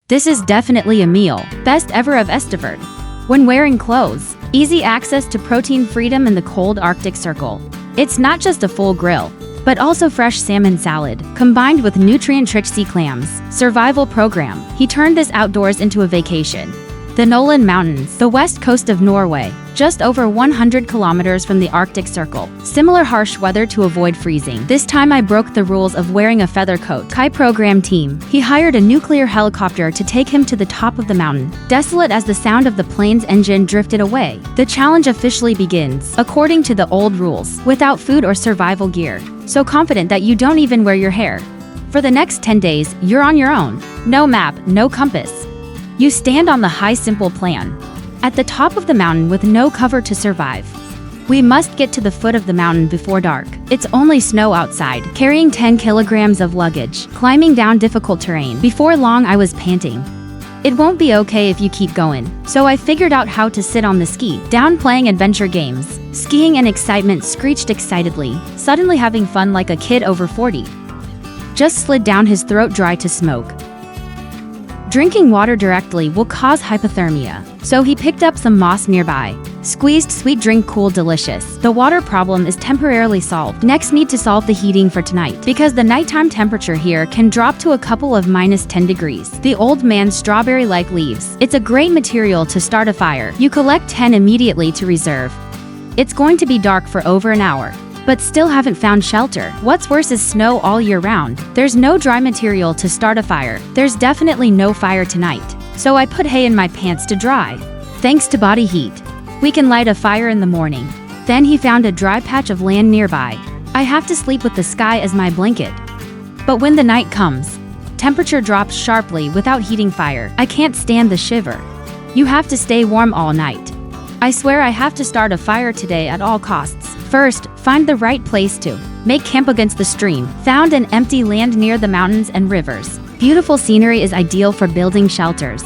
This is definitely a meal. Best ever of extrovert. When wearing clothes, easy access to protein freedom in the cold Arctic Circle. It's not just a full grill, but also fresh salmon salad, combined with nutrient-rich sea clams. Survival program. He turned this outdoors into a vacation. The Nolan Mountains, the west coast of Norway, just over 100 kilometers from the Arctic Circle. Similar harsh weather to avoid freezing. This time I broke the rules of wearing a feather coat. Kai program team. He hired a nuclear helicopter to take him to the top of the mountain. Desolate as the sound of the plane's engine drifted away, the challenge officially begins. According to the old rules, without food or survival gear. So confident that you don't even wear your hair. For the next 10 days, you're on your own. No map, no compass. You stand on the high simple plan. At the top of the mountain with no cover to survive. We must get to the foot of the mountain before dark. It's only snow outside, carrying 10 kilograms of luggage, climbing down difficult terrain. Before long I was panting. It won't be okay if you keep going. So I figured out how to sit on the ski, down playing adventure games. Skiing and excitement screeched excitedly, suddenly having fun like a kid over 40. Just slid down his throat dry to smoke. Drinking water directly will cause hypothermia, so he picked up some moss nearby. Squeezed sweet drink cool delicious. The water problem is temporarily solved. Next need to solve the heating for tonight, because the nighttime temperature here can drop to a couple of -10 degrees. The old man's strawberry-like leaves. It's a great material to start a fire. You collect 10 immediately to reserve. It's going to be dark for over an hour, but still haven't found shelter. What's worse is snow all year round. There's no dry material to start a fire. There's definitely no fire tonight. So I put hay in my pants to dry. Thanks to body heat, we can light a fire in the morning. Then he found a dry patch of land nearby. I have to sleep with the sky as my blanket. But when the night comes, temperature drops sharply without heating fire. I can't stand the shiver. You have to stay warm all night. I swear I have to start a fire today at all costs. First, find the right place to make camp against the stream. Found an empty land near the mountains and rivers. Beautiful scenery is ideal for building shelters.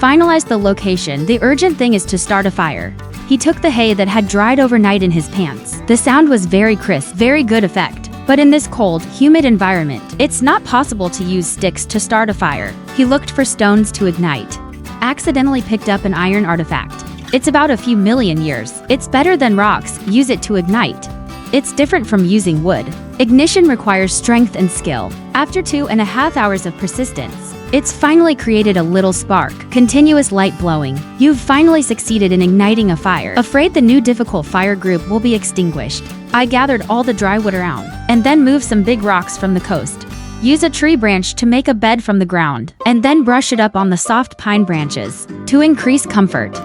Finalize the location. The urgent thing is to start a fire. He took the hay that had dried overnight in his pants. The sound was very crisp, very good effect. But in this cold, humid environment, it's not possible to use sticks to start a fire. He looked for stones to ignite. Accidentally picked up an iron artifact. It's about a few million years. It's better than rocks. Use it to ignite. It's different from using wood. Ignition requires strength and skill. After 2.5 hours of persistence, it's finally created a little spark. Continuous light blowing. You've finally succeeded in igniting a fire. Afraid the new difficult fire group will be extinguished. I gathered all the dry wood around, and then moved some big rocks from the coast. Use a tree branch to make a bed from the ground, and then brush it up on the soft pine branches to increase comfort.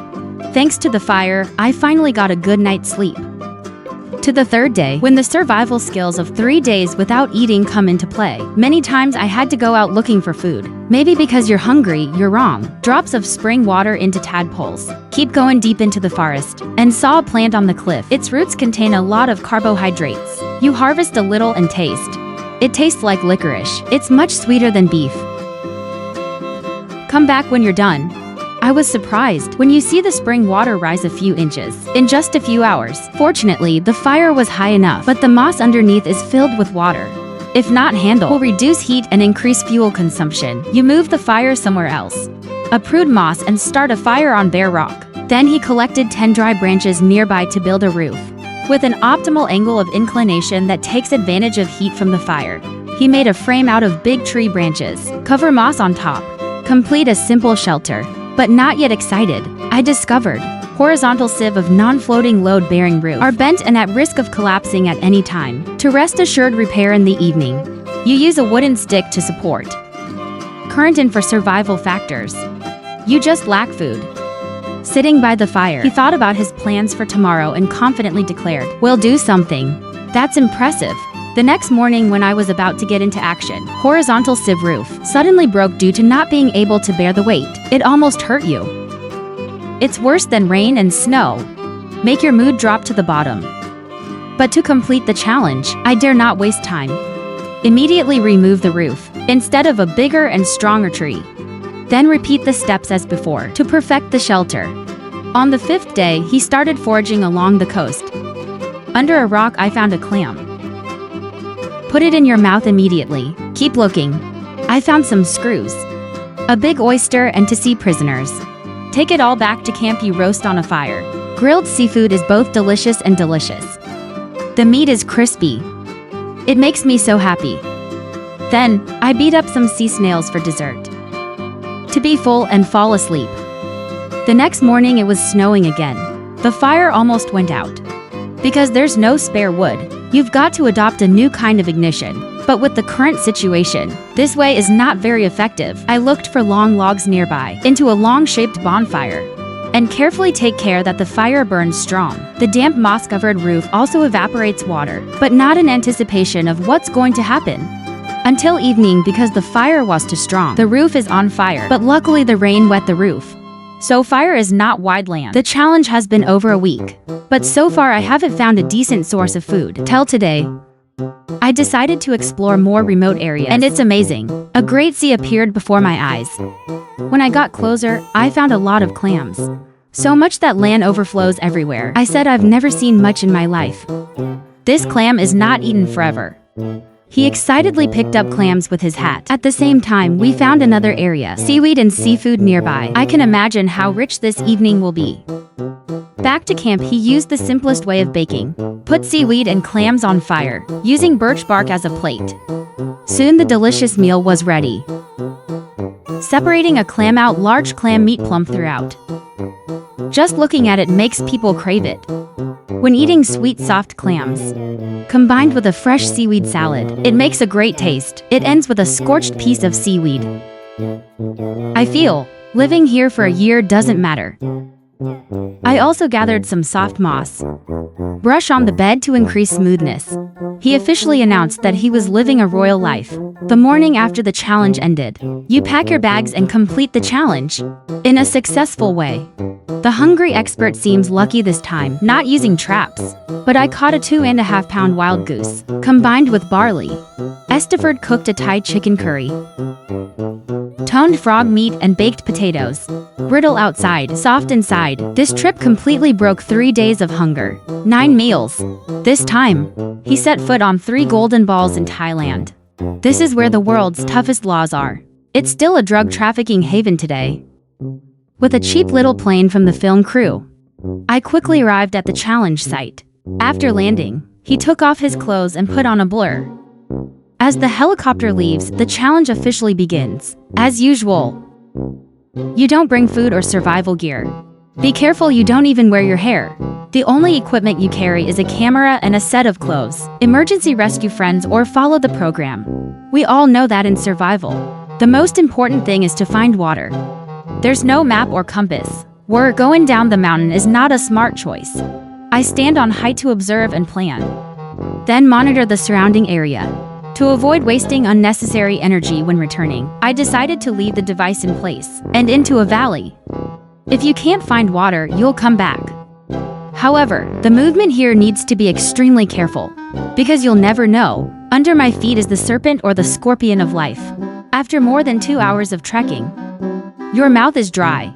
Thanks to the fire, I finally got a good night's sleep. To the third day, when the survival skills of 3 days without eating come into play, many times I had to go out looking for food. Maybe because you're hungry, you're wrong. Drops of spring water into tadpoles. Keep going deep into the forest, and saw a plant on the cliff. Its roots contain a lot of carbohydrates. You harvest a little and taste. It tastes like licorice. It's much sweeter than beef. Come back when you're done. I was surprised when you see the spring water rise a few inches in just a few hours. Fortunately, the fire was high enough, but the moss underneath is filled with water. If not handled, will reduce heat and increase fuel consumption. You move the fire somewhere else. Uproot moss and start a fire on bare rock. Then he collected 10 dry branches nearby to build a roof. With an optimal angle of inclination that takes advantage of heat from the fire, he made a frame out of big tree branches. Cover moss on top. Complete a simple shelter. But not yet excited, I discovered horizontal sieve of non-floating load-bearing roof are bent and at risk of collapsing at any time. To rest assured repair in the evening, you use a wooden stick to support. Current in for survival factors. You just lack food. Sitting by the fire, he thought about his plans for tomorrow and confidently declared, "We'll do something." That's impressive. The next morning when I was about to get into action, horizontal sieve roof suddenly broke due to not being able to bear the weight. It almost hurt you. It's worse than rain and snow. Make your mood drop to the bottom. But to complete the challenge, I dare not waste time. Immediately remove the roof, instead of a bigger and stronger tree. Then repeat the steps as before to perfect the shelter. On the 5th day, he started foraging along the coast. Under a rock I found a clam. Put it in your mouth immediately. Keep looking. I found some screws. a big oyster, and to sea prisoners. Take it all back to camp. You roast on a fire. Grilled seafood is both delicious and delicious. The meat is crispy. It makes me so happy. Then, I beat up some sea snails for dessert. To be full and fall asleep. The next morning it was snowing again. The fire almost went out. Because there's no spare wood, you've got to adopt a new kind of ignition. But with the current situation, this way is not very effective. I looked for long logs nearby, into a long-shaped bonfire, and carefully take care that the fire burns strong. The damp moss-covered roof also evaporates water, but not in anticipation of what's going to happen. Until evening, because the fire was too strong. The roof is on fire, but luckily the rain wet the roof. So fire is not wide land. The challenge has been over a week, but so far I haven't found a decent source of food. Till today, I decided to explore more remote areas, and it's amazing. A great sea appeared before my eyes. When I got closer, I found a lot of clams. So much that land overflows everywhere. I said I've never seen much in my life. This clam is not eaten forever. He excitedly picked up clams with his hat. At the same time, we found another area, seaweed and seafood nearby. I can imagine how rich this evening will be. Back to camp, he used the simplest way of baking. Put seaweed and clams on fire, using birch bark as a plate. Soon the delicious meal was ready. Separating a clam out, large clam meat plump throughout. Just looking at it makes people crave it. When eating sweet, soft clams, combined with a fresh seaweed salad, it makes a great taste. It ends with a scorched piece of seaweed. I feel living here for a year doesn't matter. I also gathered some soft moss. Brush on the bed to increase smoothness. He officially announced that he was living a royal life. The morning after the challenge ended, you pack your bags and complete the challenge in a successful way. The hungry expert seems lucky this time, not using traps. But I caught a 2.5-pound wild goose, combined with barley. Esteford cooked a Thai chicken curry, toned frog meat and baked potatoes. Brittle outside, soft inside. This trip completely broke 3 days of hunger. 9 meals. This time, he set foot on 3 golden balls in Thailand. This is where the world's toughest laws are. It's still a drug trafficking haven today. With a cheap little plane from the film crew, I quickly arrived at the challenge site. After landing, he took off his clothes and put on a blur. As the helicopter leaves, the challenge officially begins. As usual, you don't bring food or survival gear. Be careful you don't even wear your hair. The only equipment you carry is a camera and a set of clothes. Emergency rescue friends or follow the program. We all know that in survival, the most important thing is to find water. There's no map or compass. Where going down the mountain is not a smart choice. I stand on height to observe and plan. Then monitor the surrounding area. To avoid wasting unnecessary energy when returning, I decided to leave the device in place and into a valley. If you can't find water, you'll come back. However, the movement here needs to be extremely careful, because you'll never know. Under my feet is the serpent or the scorpion of life. After more than 2 hours of trekking, your mouth is dry,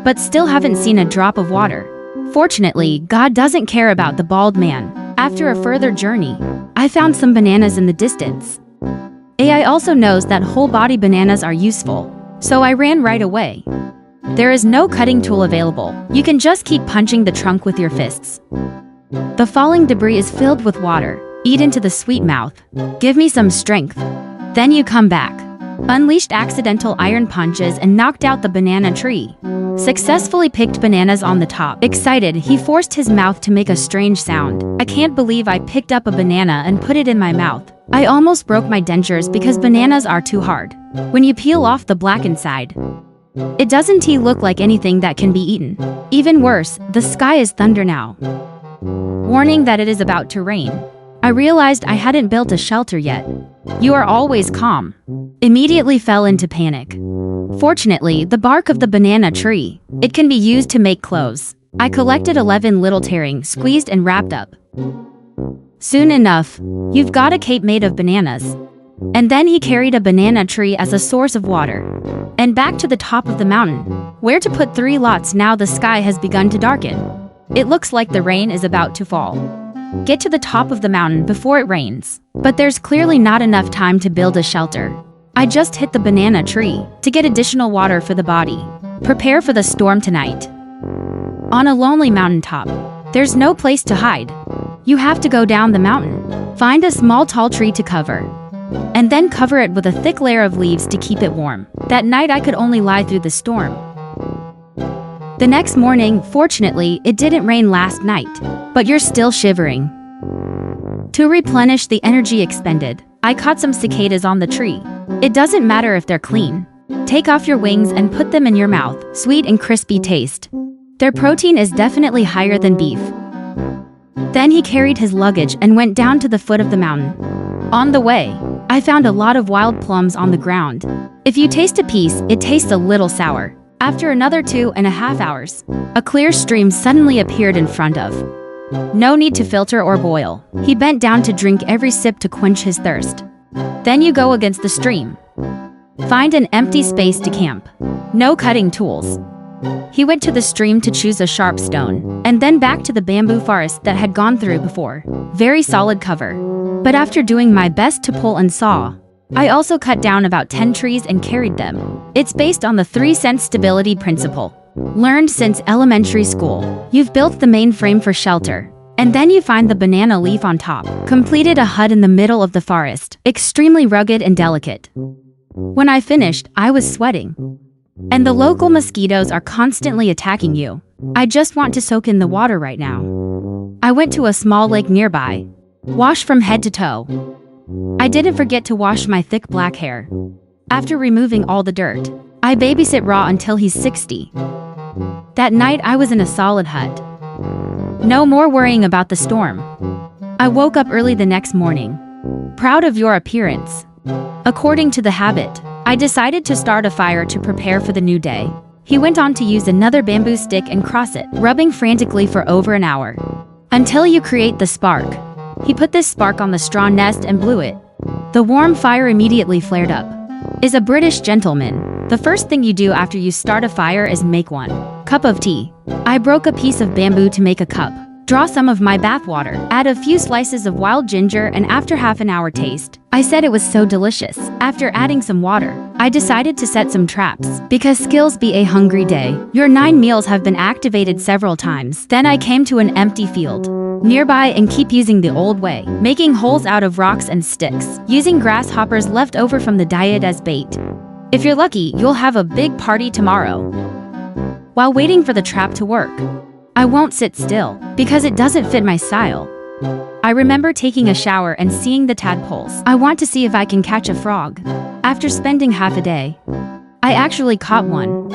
but still haven't seen a drop of water. Fortunately, God doesn't care about the bald man. After a further journey, I found some bananas in the distance. AI also knows that whole body bananas are useful, so I ran right away. There is no cutting tool available. You can just keep punching the trunk with your fists. The falling debris is filled with water. Eat into the sweet mouth. Give me some strength. Then you come back. Unleashed accidental iron punches and knocked out the banana tree. Successfully picked bananas on the top. Excited, he forced his mouth to make a strange sound. I can't believe I picked up a banana and put it in my mouth. I almost broke my dentures because bananas are too hard. When you peel off the black inside, it doesn't look like anything that can be eaten. Even worse, the sky is thunder now, warning that it is about to rain. I realized I hadn't built a shelter yet. You are always calm. Immediately fell into panic. Fortunately, the bark of the banana tree, it can be used to make clothes. I collected 11 little tearing, squeezed and wrapped up. Soon enough, you've got a cape made of bananas. And then he carried a banana tree as a source of water. And back to the top of the mountain, where to put 3 lots. Now the sky has begun to darken. It looks like the rain is about to fall. Get to the top of the mountain before it rains. But there's clearly not enough time to build a shelter. I just hit the banana tree to get additional water for the body. Prepare for the storm tonight. On a lonely mountaintop, there's no place to hide. You have to go down the mountain, find a small tall tree to cover, and then cover it with a thick layer of leaves to keep it warm. That night I could only lie through the storm. The next morning, fortunately, it didn't rain last night, but you're still shivering. To replenish the energy expended, I caught some cicadas on the tree. It doesn't matter if they're clean. Take off your wings and put them in your mouth, sweet and crispy taste. Their protein is definitely higher than beef. Then he carried his luggage and went down to the foot of the mountain. On the way, I found a lot of wild plums on the ground. If you taste a piece, it tastes a little sour. After another 2.5 hours, a clear stream suddenly appeared in front of. No need to filter or boil. He bent down to drink every sip to quench his thirst. Then you go against the stream. Find an empty space to camp. No cutting tools. He went to the stream to choose a sharp stone, and then back to the bamboo forest that had gone through before. Very solid cover. But after doing my best to pull and saw, I also cut down about 10 trees and carried them. It's based on the 3-cent stability principle. Learned since elementary school. You've built the main frame for shelter, and then you find the banana leaf on top. Completed a hut in the middle of the forest, extremely rugged and delicate. When I finished, I was sweating. And the local mosquitoes are constantly attacking you. I just want to soak in the water right now. I went to a small lake nearby. Wash from head to toe. I didn't forget to wash my thick black hair. After removing all the dirt, I babysit Ra until he's 60. That night I was in a solid hut. No more worrying about the storm. I woke up early the next morning. Proud of your appearance. According to the habit, I decided to start a fire to prepare for the new day. He went on to use another bamboo stick and cross it, rubbing frantically for over an hour. Until you create the spark. He put this spark on the straw nest and blew it. The warm fire immediately flared up. Is a British gentleman. The first thing you do after you start a fire is make 1 cup of tea. I broke a piece of bamboo to make a cup. Draw some of my bath water. Add a few slices of wild ginger, and after half an hour taste. I said it was so delicious. After adding some water, I decided to set some traps. Because skills be a hungry day. Your 9 meals have been activated several times. Then I came to an empty field nearby and keep using the old way, making holes out of rocks and sticks, using grasshoppers left over from the diet as bait. If you're lucky, you'll have a big party tomorrow. While waiting for the trap to work, I won't sit still, because it doesn't fit my style. I remember taking a shower and seeing the tadpoles. I want to see if I can catch a frog. After spending half a day, I actually caught one.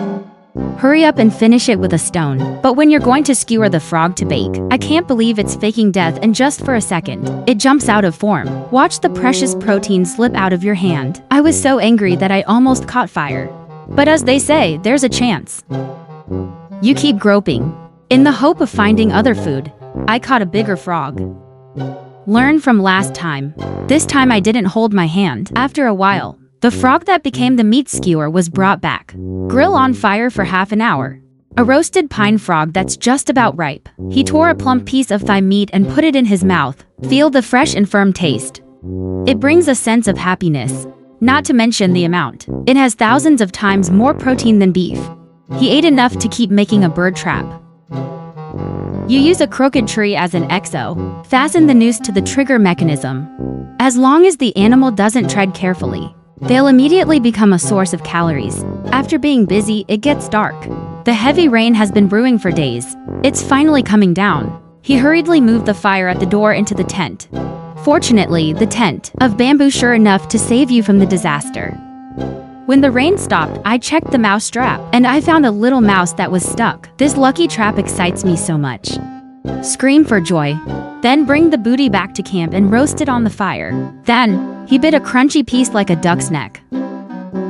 Hurry up and finish it with a stone. But when you're going to skewer the frog to bake, I can't believe it's faking death, and just for a second, it jumps out of form. Watch the precious protein slip out of your hand. I was so angry that I almost caught fire. But as they say, there's a chance. You keep groping. In the hope of finding other food, I caught a bigger frog. Learn from last time. This time I didn't hold my hand. After a while, the frog that became the meat skewer was brought back. Grill on fire for half an hour. A roasted pine frog that's just about ripe. He tore a plump piece of thigh meat and put it in his mouth. Feel the fresh and firm taste. It brings a sense of happiness. Not to mention the amount. It has thousands of times more protein than beef. He ate enough to keep making a bird trap. You use a crooked tree as an exo. Fasten the noose to the trigger mechanism. As long as the animal doesn't tread carefully, they'll immediately become a source of calories. After being busy, it gets dark. The heavy rain has been brewing for days. It's finally coming down. He hurriedly moved the fire at the door into the tent. Fortunately, the tent of bamboo sure enough to save you from the disaster. When the rain stopped, I checked the mouse trap, and I found a little mouse that was stuck. This lucky trap excites me so much. Scream for joy. Then bring the booty back to camp and roast it on the fire. Then, he bit a crunchy piece like a duck's neck.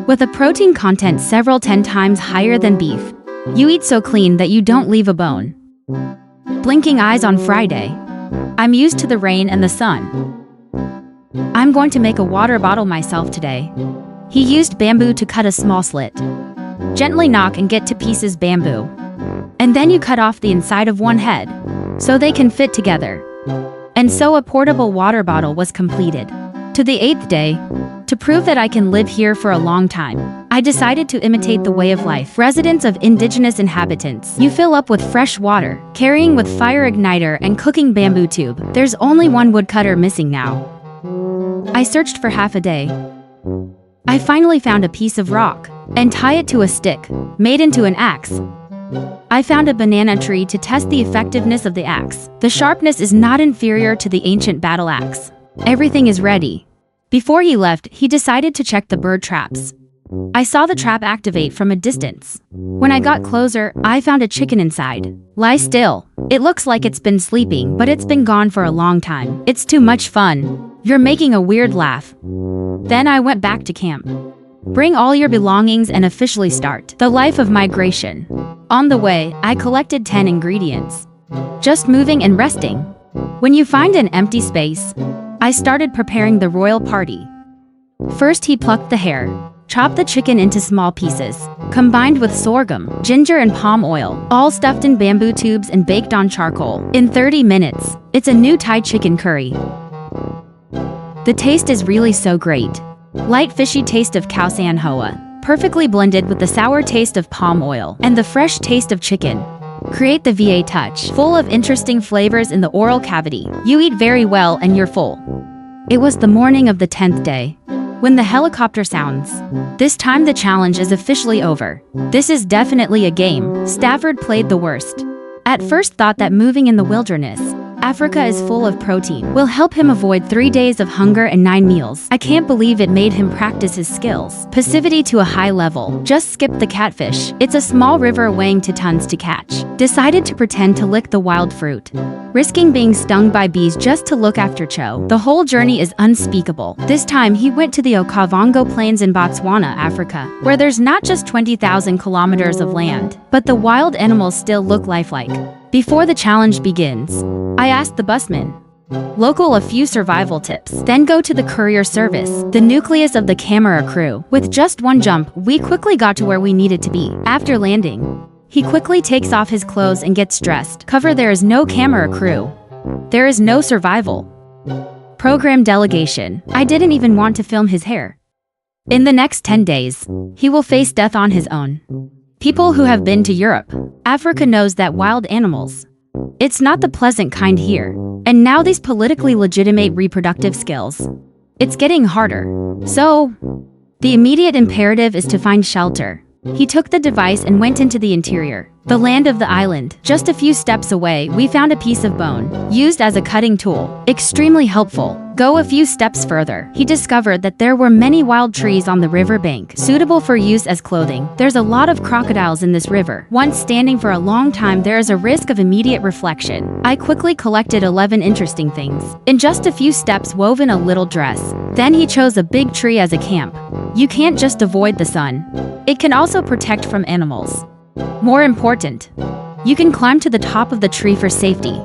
With a protein content several 10 times higher than beef. You eat so clean that you don't leave a bone. Blinking eyes on Friday. I'm used to the rain and the sun. I'm going to make a water bottle myself today. He used bamboo to cut a small slit. Gently knock and get to pieces bamboo. And then you cut off the inside of one head, so they can fit together. And so a portable water bottle was completed. To the 8th day, To prove that I can live here for a long time, I decided to imitate the way of life residents of indigenous inhabitants. You fill up with fresh water, carrying with fire igniter and cooking bamboo tube. There's only one woodcutter missing now. I searched for half a day. I finally found a piece of rock and tie it to a stick, made into an axe. I found a banana tree to test the effectiveness of the axe. The sharpness is not inferior to the ancient battle axe. Everything is ready. Before he left, he decided to check the bird traps. I saw the trap activate from a distance. When I got closer, I found a chicken inside. Lie still. It looks like it's been sleeping, but it's been gone for a long time. It's too much fun. You're making a weird laugh. Then I went back to camp. Bring all your belongings and officially start the life of migration. On the way, I collected 10 ingredients. Just moving and resting. When you find an empty space, I started preparing the royal party. First, he plucked the hair, chopped the chicken into small pieces, combined with sorghum, ginger and palm oil, all stuffed in bamboo tubes and baked on charcoal. In 30 minutes, it's a new Thai chicken curry. The taste is really so great. Light fishy taste of khao san hoa, perfectly blended with the sour taste of palm oil and the fresh taste of chicken. Create the VA touch, full of interesting flavors in the oral cavity. You eat very well and you're full. It was the morning of the 10th day, when the helicopter sounds. This time the challenge is officially over. This is definitely a game. Stafford played the worst. At first thought that moving in the wilderness, Africa is full of protein, will help him avoid 3 days of hunger and 9 meals. I can't believe it made him practice his skills. Passivity to a high level. Just skip the catfish. It's a small river weighing 2 tons to catch. Decided to pretend to lick the wild fruit. Risking being stung by bees just to look after Cho. The whole journey is unspeakable. This time he went to the Okavango Plains in Botswana, Africa, where there's not just 20,000 kilometers of land, but the wild animals still look lifelike. Before the challenge begins, I asked the busman, local a few survival tips, then go to the courier service, the nucleus of the camera crew. With just one jump, we quickly got to where we needed to be. After landing, he quickly takes off his clothes and gets dressed. Cover: there is no camera crew. There is no survival. Program delegation. I didn't even want to film his hair. In the next 10 days, he will face death on his own. People who have been to Europe, Africa knows that wild animals, it's not the pleasant kind here. And now these politically legitimate reproductive skills. It's getting harder. So, the immediate imperative is to find shelter. He took the device and went into the interior, the land of the island. Just a few steps away, we found a piece of bone, used as a cutting tool. Extremely helpful. Go a few steps further. He discovered that there were many wild trees on the river bank, suitable for use as clothing. There's a lot of crocodiles in this river. Once standing for a long time, there is a risk of immediate reflection. I quickly collected 11 interesting things. In just a few steps, woven a little dress. Then he chose a big tree as a camp. You can't just avoid the sun. It can also protect from animals. More important, you can climb to the top of the tree for safety.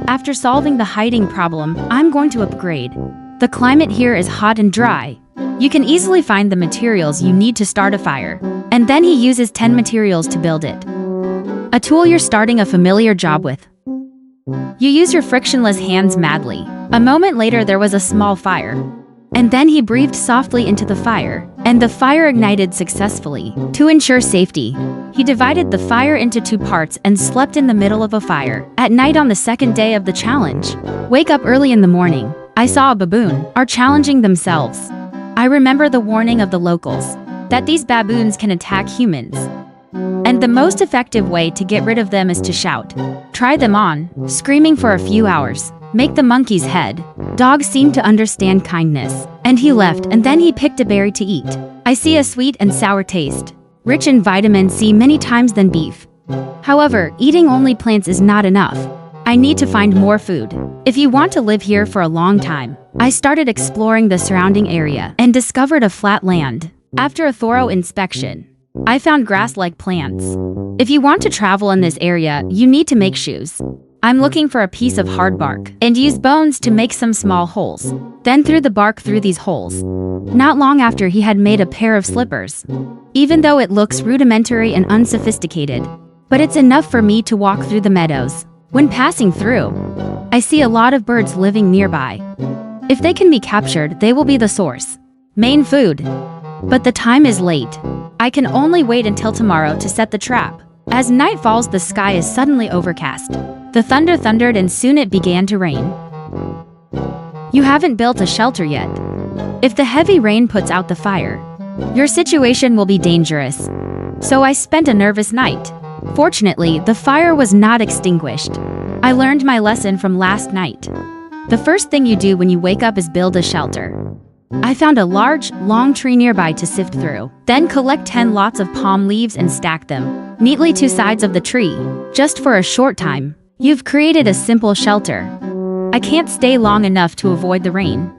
After solving the hiding problem, I'm going to upgrade. The climate here is hot and dry. You can easily find the materials you need to start a fire. And then he uses 10 materials to build it. A tool you're starting a familiar job with. You use your frictionless hands madly. A moment later there was a small fire. And then he breathed softly into the fire, and the fire ignited successfully. To ensure safety, he divided the fire into 2 parts and slept in the middle of a fire. At night on the 2nd day of the challenge, wake up early in the morning. I saw a baboon are challenging themselves. I remember the warning of the locals that these baboons can attack humans. And the most effective way to get rid of them is to shout. Try them on, screaming for a few hours. Make the monkey's head. Dog seemed to understand kindness, and he left, and then he picked a berry to eat. I see a sweet and sour taste, rich in vitamin C many times than beef. However, eating only plants is not enough. I need to find more food. If you want to live here for a long time, I started exploring the surrounding area and discovered a flat land. After a thorough inspection, I found grass-like plants. If you want to travel in this area, you need to make shoes. I'm looking for a piece of hard bark and use bones to make some small holes. Then threw the bark through these holes. Not long after, he had made a pair of slippers. Even though it looks rudimentary and unsophisticated, but it's enough for me to walk through the meadows. When passing through, I see a lot of birds living nearby. If they can be captured, they will be the source. Main food. But the time is late. I can only wait until tomorrow to set the trap. As night falls, the sky is suddenly overcast. The thunder thundered and soon it began to rain. You haven't built a shelter yet. If the heavy rain puts out the fire, your situation will be dangerous. So I spent a nervous night. Fortunately, the fire was not extinguished. I learned my lesson from last night. The first thing you do when you wake up is build a shelter. I found a large, long tree nearby to sift through. Then collect 10 lots of palm leaves and stack them neatly to sides of the tree. Just for a short time, you've created a simple shelter. I can't stay long enough to avoid the rain.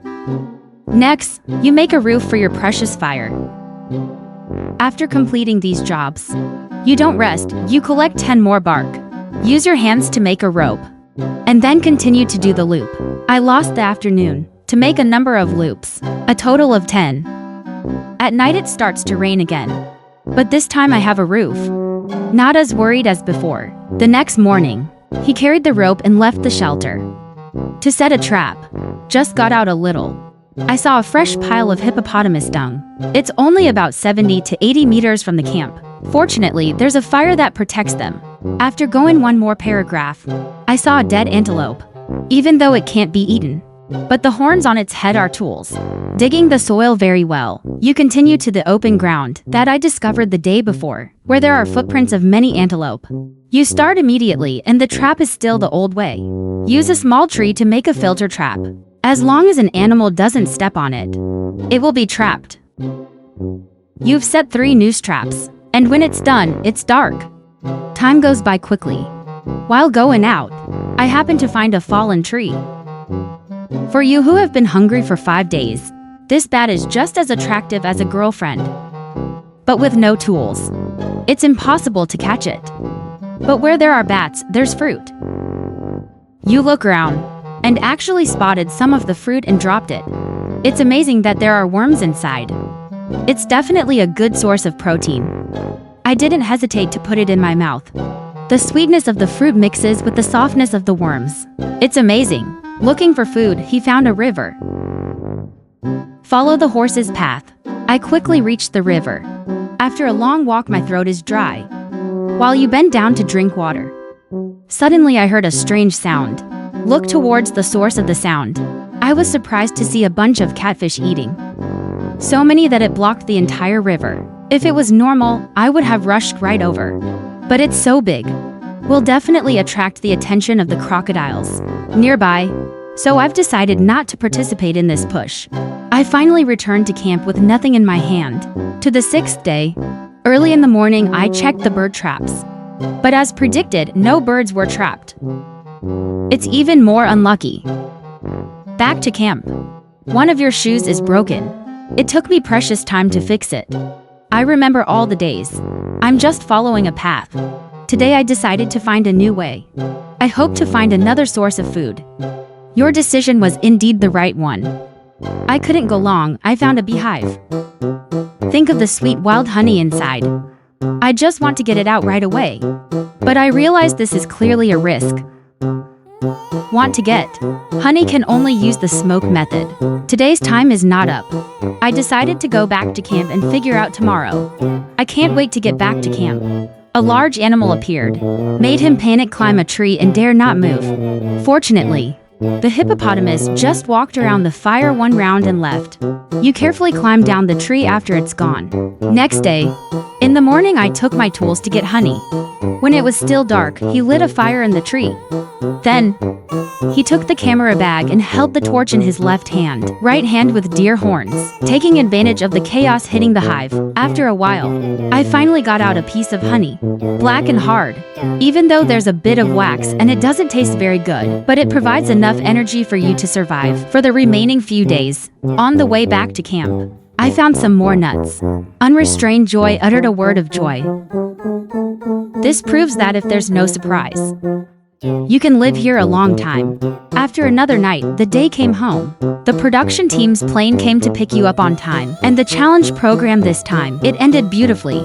Next, you make a roof for your precious fire. After completing these jobs, you don't rest, you collect 10 more bark. Use your hands to make a rope, and then continue to do the loop. I lost the afternoon to make a number of loops, a total of 10. At night it starts to rain again, but this time I have a roof. Not as worried as before. The next morning, he carried the rope and left the shelter to set a trap. Just got out a little. I saw a fresh pile of hippopotamus dung. It's only about 70 to 80 meters from the camp. Fortunately, there's a fire that protects them. After going one more paragraph, I saw a dead antelope, even though it can't be eaten. But the horns on its head are tools. Digging the soil very well, you continue to the open ground that I discovered the day before, where there are footprints of many antelope. You start immediately and the trap is still the old way. Use a small tree to make a filter trap. As long as an animal doesn't step on it, it will be trapped. You've set 3 noose traps, and when it's done, it's dark. Time goes by quickly. While going out, I happen to find a fallen tree. For you who have been hungry for 5 days, this bat is just as attractive as a girlfriend. But with no tools, it's impossible to catch it. But where there are bats, there's fruit. You look around, and actually spotted some of the fruit and dropped it. It's amazing that there are worms inside. It's definitely a good source of protein. I didn't hesitate to put it in my mouth. The sweetness of the fruit mixes with the softness of the worms. It's amazing. Looking for food, he found a river. Follow the horse's path. I quickly reached the river. After a long walk, my throat is dry. While you bend down to drink water, suddenly I heard a strange sound. Look towards the source of the sound. I was surprised to see a bunch of catfish eating. So many that it blocked the entire river. If it was normal, I would have rushed right over. But it's so big. Will definitely attract the attention of the crocodiles nearby. So I've decided not to participate in this push. I finally returned to camp with nothing in my hand. To the 6th day, early in the morning, I checked the bird traps. But as predicted, no birds were trapped. It's even more unlucky. Back to camp. One of your shoes is broken. It took me precious time to fix it. I remember all the days. I'm just following a path. Today I decided to find a new way. I hope to find another source of food. Your decision was indeed the right one. I couldn't go long, I found a beehive. Think of the sweet wild honey inside. I just want to get it out right away. But I realize this is clearly a risk. Want to get honey can only use the smoke method. Today's time is not up. I decided to go back to camp and figure out tomorrow. I can't wait to get back to camp. A large animal appeared, made him panic, climb a tree and dare not move. Fortunately, the hippopotamus just walked around the fire one round and left. You carefully climb down the tree after it's gone. Next day, in the morning I took my tools to get honey. When it was still dark, he lit a fire in the tree. Then, he took the camera bag and held the torch in his left hand, right hand with deer horns, taking advantage of the chaos hitting the hive. After a while, I finally got out a piece of honey, black and hard. Even though there's a bit of wax and it doesn't taste very good, but it provides enough energy for you to survive for the remaining few days. On the way back to camp, I found some more nuts. Unrestrained joy uttered a word of joy. This proves that if there's no surprise, you can live here a long time. After another night, the day came home. The production team's plane came to pick you up on time, and the challenge program this time, it ended beautifully.